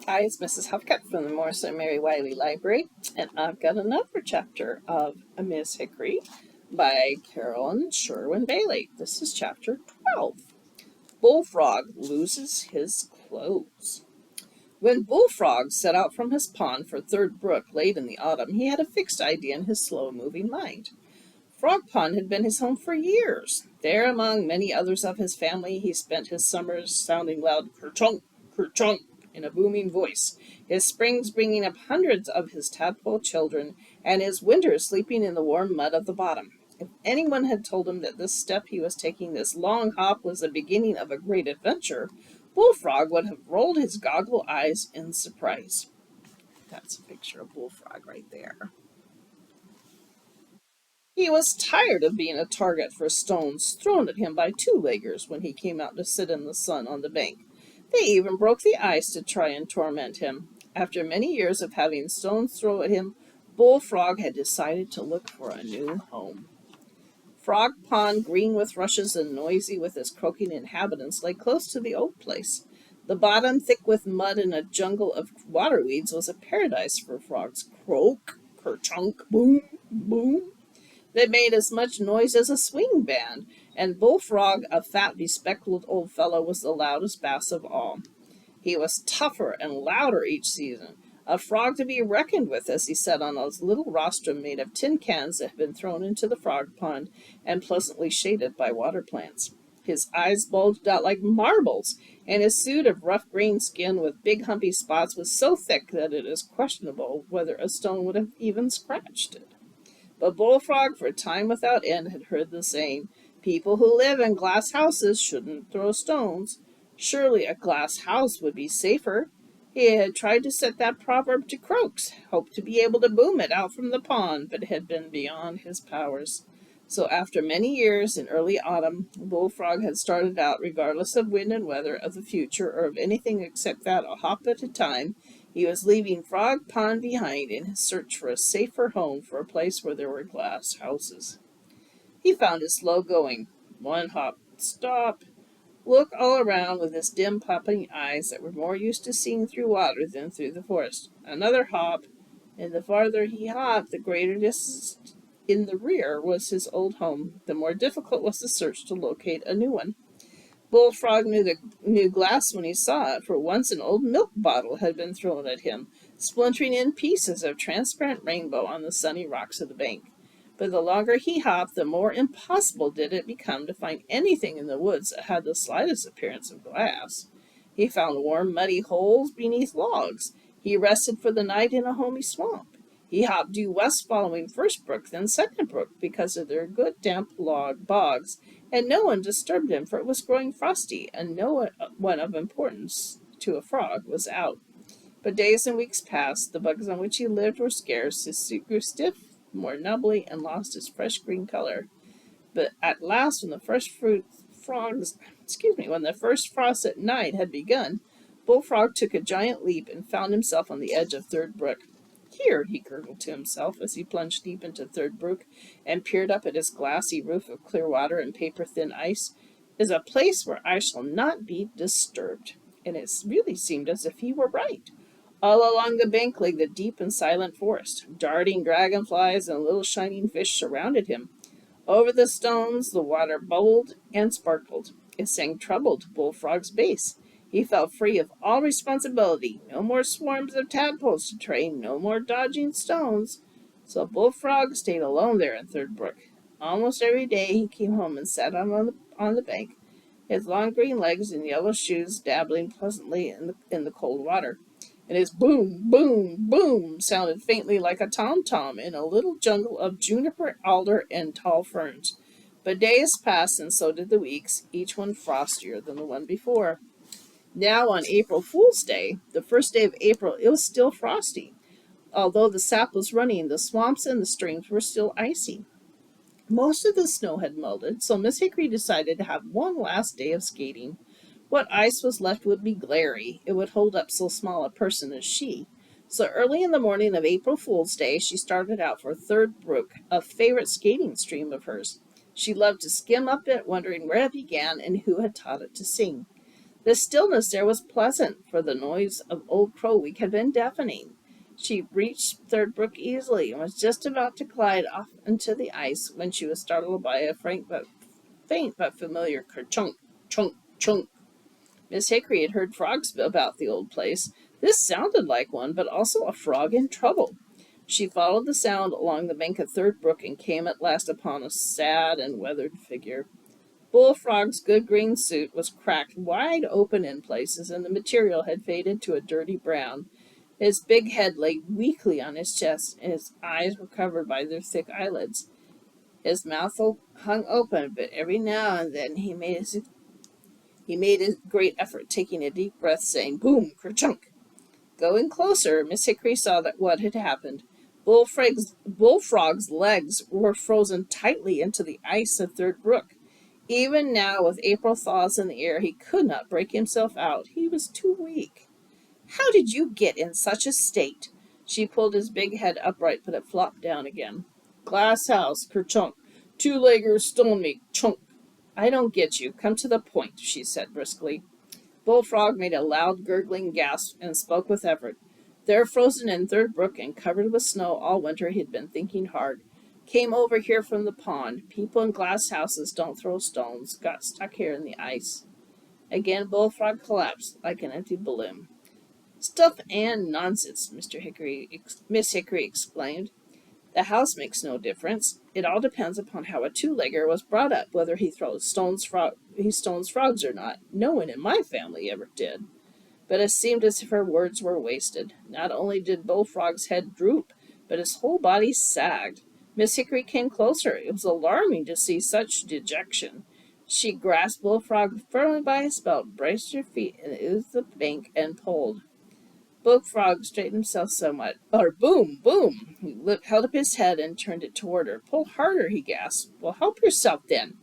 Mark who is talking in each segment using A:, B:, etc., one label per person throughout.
A: Hi, it's Mrs. Huffcutt from the Morris and Mary Wiley Library, and I've got another chapter of Miss Hickory by Carolyn Sherwin Bailey. This is chapter 12. Bullfrog Loses His Clothes. When Bullfrog set out from his pond for Third Brook late in the autumn, he had a fixed idea in his slow-moving mind. Frog Pond had been his home for years. There, among many others of his family, he spent his summers sounding loud ker-chunk, ker-chunk in a booming voice, his springs bringing up hundreds of his tadpole children, and his winters sleeping in the warm mud of the bottom. If anyone had told him that this step he was taking, this long hop, was the beginning of a great adventure, Bullfrog would have rolled his goggle eyes in surprise. That's a picture of Bullfrog right there. He was tired of being a target for stones thrown at him by two-leggers when he came out to sit in the sun on the bank. They even broke the ice to try and torment him. After many years of having stones thrown at him, Bullfrog had decided to look for a new home. Frog Pond, green with rushes and noisy with its croaking inhabitants, lay close to the old place. The bottom, thick with mud and a jungle of water weeds, was a paradise for frogs. Croak, ker-chunk, boom, boom. They made as much noise as a swing band, and Bullfrog, a fat, bespectacled old fellow, was the loudest bass of all. He was tougher and louder each season, a frog to be reckoned with as he sat on a little rostrum made of tin cans that had been thrown into the frog pond and pleasantly shaded by water plants. His eyes bulged out like marbles, and his suit of rough green skin with big humpy spots was so thick that it is questionable whether a stone would have even scratched it. But Bullfrog, for time without end, had heard the saying, "People who live in glass houses shouldn't throw stones." Surely a glass house would be safer. He had tried to set that proverb to croaks, hoped to be able to boom it out from the pond, but it had been beyond his powers. So after many years, in early autumn, Bullfrog had started out, regardless of wind and weather, of the future, or of anything except that a hop at a time. He was leaving Frog Pond behind in his search for a safer home, for a place where there were glass houses. He found it slow going. One hop. Stop. Look all around with his dim popping eyes that were more used to seeing through water than through the forest. Another hop, and the farther he hopped, the greater distance in the rear was his old home. The more difficult was the search to locate a new one. Bullfrog knew glass when he saw it, for once an old milk bottle had been thrown at him, splintering in pieces of transparent rainbow on the sunny rocks of the bank. But the longer he hopped, the more impossible did it become to find anything in the woods that had the slightest appearance of glass. He found warm, muddy holes beneath logs. He rested for the night in a homey swamp. He hopped due west following First Brook, then Second Brook, because of their good damp log bogs, and no one disturbed him, for it was growing frosty, and no one of importance to a frog was out. But days and weeks passed. The bugs on which he lived were scarce. His suit grew stiff, more nubbly, and lost its fresh green color. But at last, when the first frost at night had begun, Bullfrog took a giant leap and found himself on the edge of Third Brook. "Here," he gurgled to himself as he plunged deep into Third Brook and peered up at its glassy roof of clear water and paper-thin ice, "is a place where I shall not be disturbed." And it really seemed as if he were right. All along the bank lay the deep and silent forest. Darting dragonflies and little shining fish surrounded him. Over the stones the water bubbled and sparkled. It sang trouble to Bullfrog's bass. He felt free of all responsibility. No more swarms of tadpoles to train, no more dodging stones. So Bullfrog stayed alone there in Third Brook. Almost every day he came home and sat on the bank, his long green legs and yellow shoes dabbling pleasantly in the cold water. And his boom, boom, boom sounded faintly like a tom-tom in a little jungle of juniper, alder, and tall ferns. But days passed, and so did the weeks, each one frostier than the one before. Now on April Fool's Day, the first day of April, it was still frosty. Although the sap was running, the swamps and the streams were still icy. Most of the snow had melted, so Miss Hickory decided to have one last day of skating. What ice was left would be glary. It would hold up so small a person as she. So early in the morning of April Fool's Day, she started out for Third Brook, a favorite skating stream of hers. She loved to skim up it, wondering where it began and who had taught it to sing. The stillness there was pleasant, for the noise of Old Crow Week had been deafening. She reached Third Brook easily and was just about to glide off into the ice when she was startled by a faint but familiar ker-chunk, chunk, chunk. Miss Hickory had heard frogs about the old place. This sounded like one, but also a frog in trouble. She followed the sound along the bank of Third Brook and came at last upon a sad and weathered figure. Bullfrog's good green suit was cracked wide open in places, and the material had faded to a dirty brown. His big head lay weakly on his chest, and his eyes were covered by their thick eyelids. His mouth hung open, but every now and then he made a great effort, taking a deep breath, saying, "Boom, kerchunk." Going closer, Miss Hickory saw that what had happened. Bullfrog's legs were frozen tightly into the ice of Third Brook. Even now, with April thaws in the air, he could not break himself out. He was too weak. "How did you get in such a state?" She pulled his big head upright, but it flopped down again. "Glass house, kerchunk. Two-leggers stone me, chunk." "I don't get you. Come to the point," she said briskly. Bullfrog made a loud gurgling gasp and spoke with effort. There, frozen in Third Brook and covered with snow all winter, he'd been thinking hard. "Came over here from the pond. People in glass houses don't throw stones. Got stuck here in the ice." Again Bullfrog collapsed like an empty balloon. "Stuff and nonsense," Miss Hickory exclaimed. "The house makes no difference. It all depends upon how a two-legger was brought up, whether he stones frogs or not. No one in my family ever did." But it seemed as if her words were wasted. Not only did Bullfrog's head droop, but his whole body sagged. Miss Hickory came closer. It was alarming to see such dejection. She grasped Bullfrog firmly by his belt, braced her feet into the bank, and pulled. Bullfrog straightened himself somewhat. Boom, boom! He held up his head and turned it toward her. "Pull harder," he gasped. "Well, help yourself then."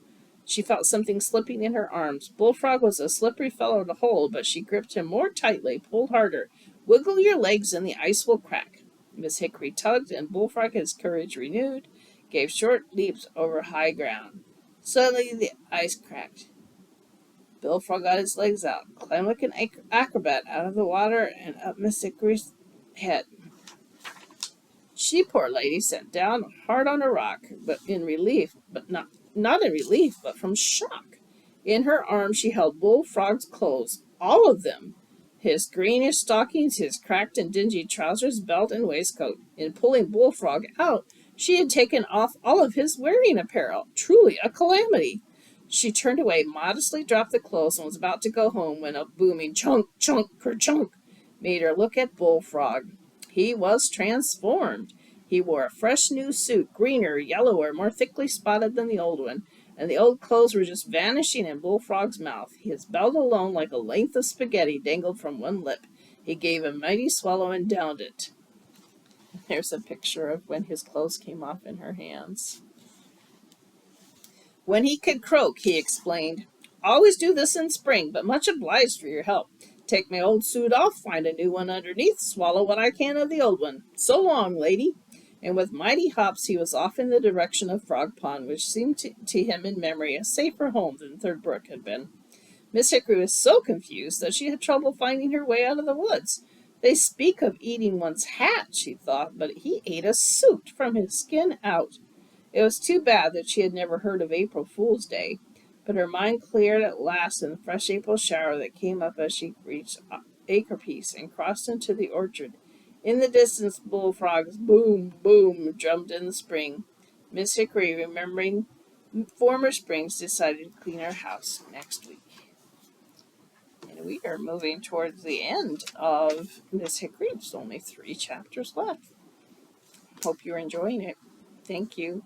A: She felt something slipping in her arms. Bullfrog was a slippery fellow to hold, but she gripped him more tightly, pulled harder. "Wiggle your legs and the ice will crack." Miss Hickory tugged, and Bullfrog, his courage renewed, gave short leaps over high ground. Suddenly the ice cracked. Bullfrog got his legs out, climbed like an acrobat out of the water and up Miss Hickory's head. She, poor lady, sat down hard on a rock, but not in relief, but from shock. In her arms she held Bullfrog's clothes, all of them. His greenish stockings, his cracked and dingy trousers, belt, and waistcoat. In pulling Bullfrog out, she had taken off all of his wearing apparel. Truly a calamity. She turned away, modestly dropped the clothes, and was about to go home when a booming chunk, chunk, kerchunk made her look at Bullfrog. He was transformed. He wore a fresh new suit, greener, yellower, more thickly spotted than the old one, and the old clothes were just vanishing in Bullfrog's mouth. His belt alone, like a length of spaghetti, dangled from one lip. He gave a mighty swallow and downed it. There's a picture of when his clothes came off in her hands. "When he could croak," he explained. "Always do this in spring, but much obliged for your help. Take my old suit off, find a new one underneath, swallow what I can of the old one. So long, lady." And with mighty hops he was off in the direction of Frog Pond, which seemed to him in memory a safer home than Third Brook had been. Miss Hickory was so confused that she had trouble finding her way out of the woods. "They speak of eating one's hat," she thought, "but he ate a suit from his skin out." It was too bad that she had never heard of April Fool's Day, but her mind cleared at last in the fresh April shower that came up as she reached Acrepiece and crossed into the orchard. In the distance, Bullfrog's boom, boom drummed in the spring. Miss Hickory, remembering former springs, decided to clean her house next week. And we are moving towards the end of Miss Hickory. There's only 3 chapters left. Hope you're enjoying it. Thank you.